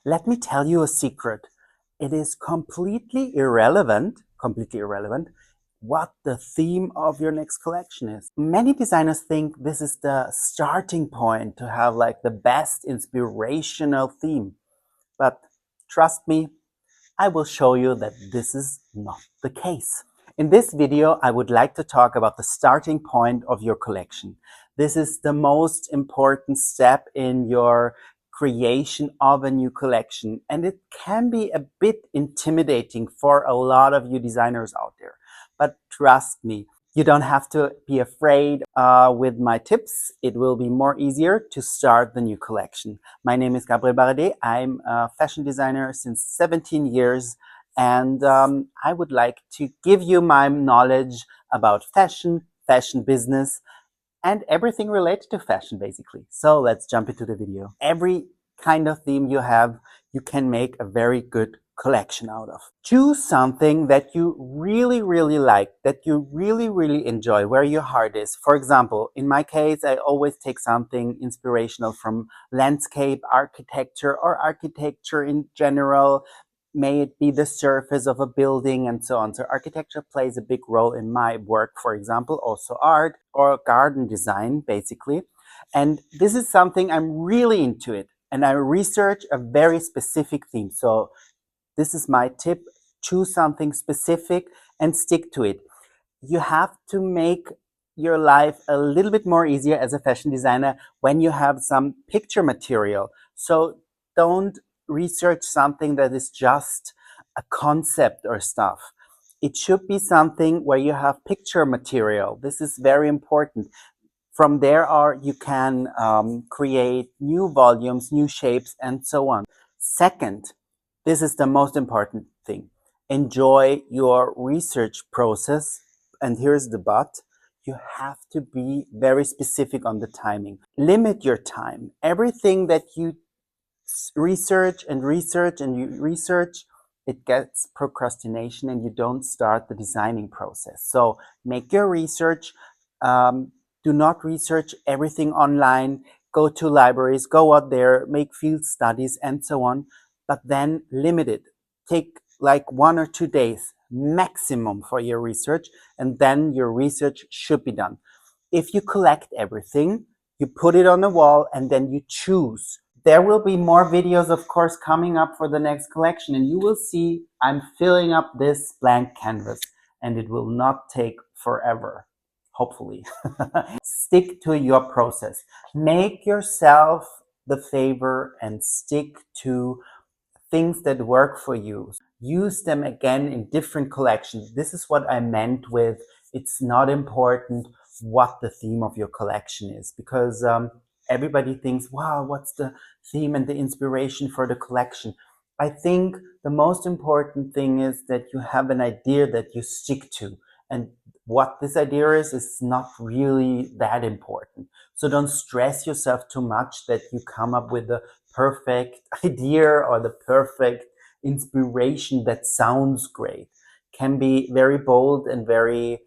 Let me tell you a secret. It is completely irrelevant what the theme of your next collection is. Many designers think this is the starting point to have like the best inspirational theme. But trust me, I will show you that this is not the case. In this video, I would like to talk about the starting point of your collection. This is the most important step in your creation of a new collection, and it can be a bit intimidating for a lot of you designers out there. But trust me, you don't have to be afraid with my tips. It will be more easier to start the new collection. My name is Gabriel Baradee. I'm a fashion designer since 17 years, and I would like to give you my knowledge about fashion, fashion business, and everything related to fashion, basically. So let's jump into the video. Every kind of theme you have, you can make a very good collection out of. Choose something that you really, really like, that you really, really enjoy, where your heart is. For example, in my case, I always take something inspirational from landscape architecture or architecture in general. May it be the surface of a building and so on. So architecture plays a big role in my work, for example, also art or garden design, basically. And this is something I'm really into it. And I research a very specific theme. So this is my tip. Choose something specific and stick to it. You have to make your life a little bit more easier as a fashion designer when you have some picture material. So don't research something that is just a concept or stuff. It should be something where you have picture material. This is very important. From there you can create new volumes, new shapes, and so on. Second, this is the most important thing. Enjoy your research process. And here's the but. You have to be very specific on the timing. Limit your time. Everything that you research and you research, it gets procrastination and you don't start the designing process. So make your research. Do not research everything online. Go to libraries, go out there, make field studies and so on. But then limit it. Take like 1 or 2 days maximum for your research, and then your research should be done. If you collect everything, you put it on the wall and then you choose. There will be more videos, of course, coming up for the next collection, and you will see I'm filling up this blank canvas, and it will not take forever, hopefully. Stick to your process. Make yourself the favor and stick to things that work for you. Use them again in different collections. This is what I meant with it's not important what the theme of your collection is, because everybody thinks, wow, what's the theme and the inspiration for the collection? I think the most important thing is that you have an idea that you stick to. And what this idea is not really that important. So don't stress yourself too much that you come up with the perfect idea or the perfect inspiration that sounds great. Can be very bold and very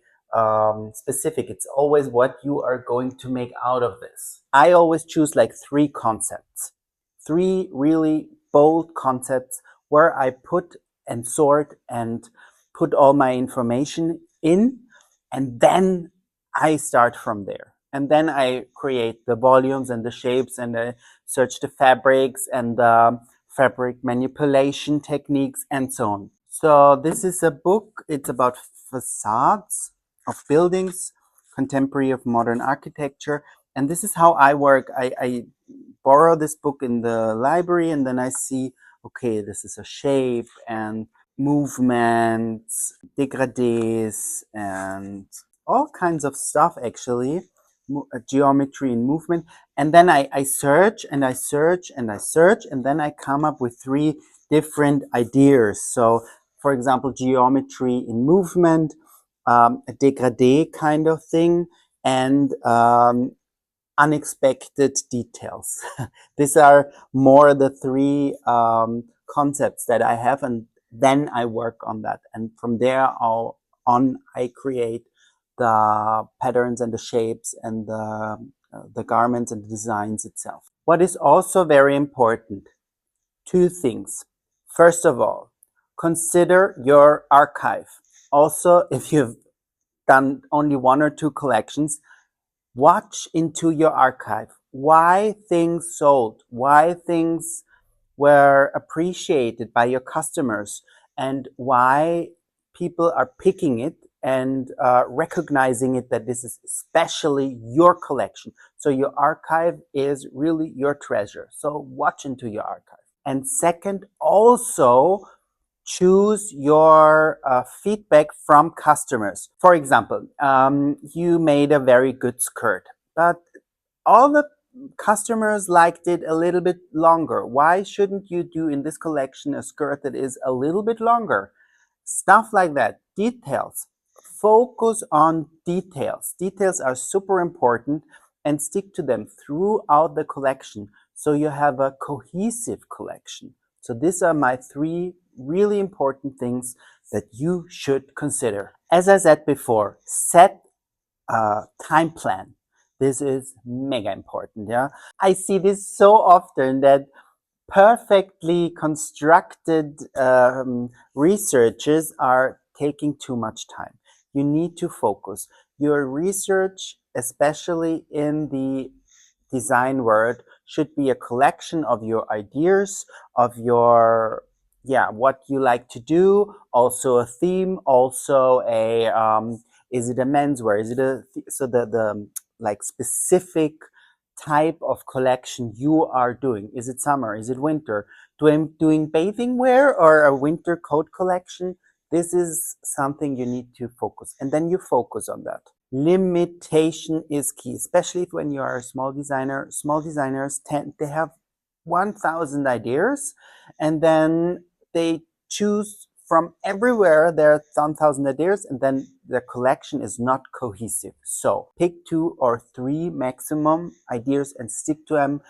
specific. It's always what you are going to make out of this. I always choose like 3 concepts, 3 really bold concepts where I put and sort and put all my information in, and then I start from there. And then I create the volumes and the shapes, and I search the fabrics and the fabric manipulation techniques and so on. So this is a book. It's about facades of buildings, contemporary of modern architecture. And this is how I work. I borrow this book in the library, and then I see, okay, this is a shape and movements, degradés, and all kinds of stuff, actually, geometry and movement. And then I search and I search and I search, and then I come up with 3 different ideas. So, for example, geometry in movement, a degradé kind of thing, and unexpected details. These are more the 3 concepts that I have, and then I work on that. And from there on, I create the patterns and the shapes and the garments and the designs itself. What is also very important, Two things. First of all, consider your archive. Also, if you've done only one or two collections, watch into your archive. Why things sold, why things were appreciated by your customers, and why people are picking it and recognizing it that this is especially your collection. So your archive is really your treasure. So watch into your archive. And second, also choose your feedback from customers. For example, you made a very good skirt, but all the customers liked it a little bit longer. Why shouldn't you do in this collection a skirt that is a little bit longer? Stuff like that. Details. Focus on details. Details are super important and stick to them throughout the collection so you have a cohesive collection. So these are my three really important things that you should consider. As I said before, set a time plan. This is mega important. Yeah, I see this so often that perfectly constructed researches are taking too much time. You need to focus. Your research, especially in the design world, should be a collection of your ideas, of your what you like to do, also a theme, also a is it a menswear, is it a so the like specific type of collection you are doing. Is it summer? Is it winter? Do I'm doing bathing wear or a winter coat collection? This is something you need to focus, and then you focus on that. Limitation is key, especially when you are a small designer. Small designers they have 1,000 ideas, and then they choose from everywhere their 1,000 ideas, and then the collection is not cohesive. So pick 2 or 3 maximum ideas and stick to them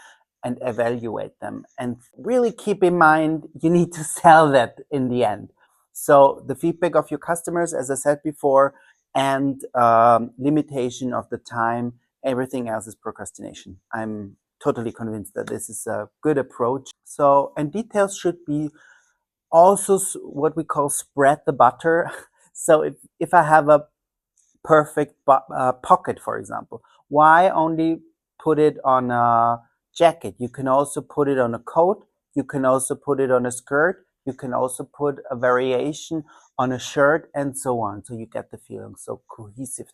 and evaluate them. And really keep in mind, you need to sell that in the end. So the feedback of your customers, as I said before, and limitation of the time, everything else is procrastination. I'm totally convinced that this is a good approach. So, and details should be also what we call spread the butter. So if I have a perfect pocket, for example, why only put it on a jacket? You can also put it on a coat. You can also put it on a skirt. You can also put a variation on a shirt and so on. So you get the feeling. So cohesiveness.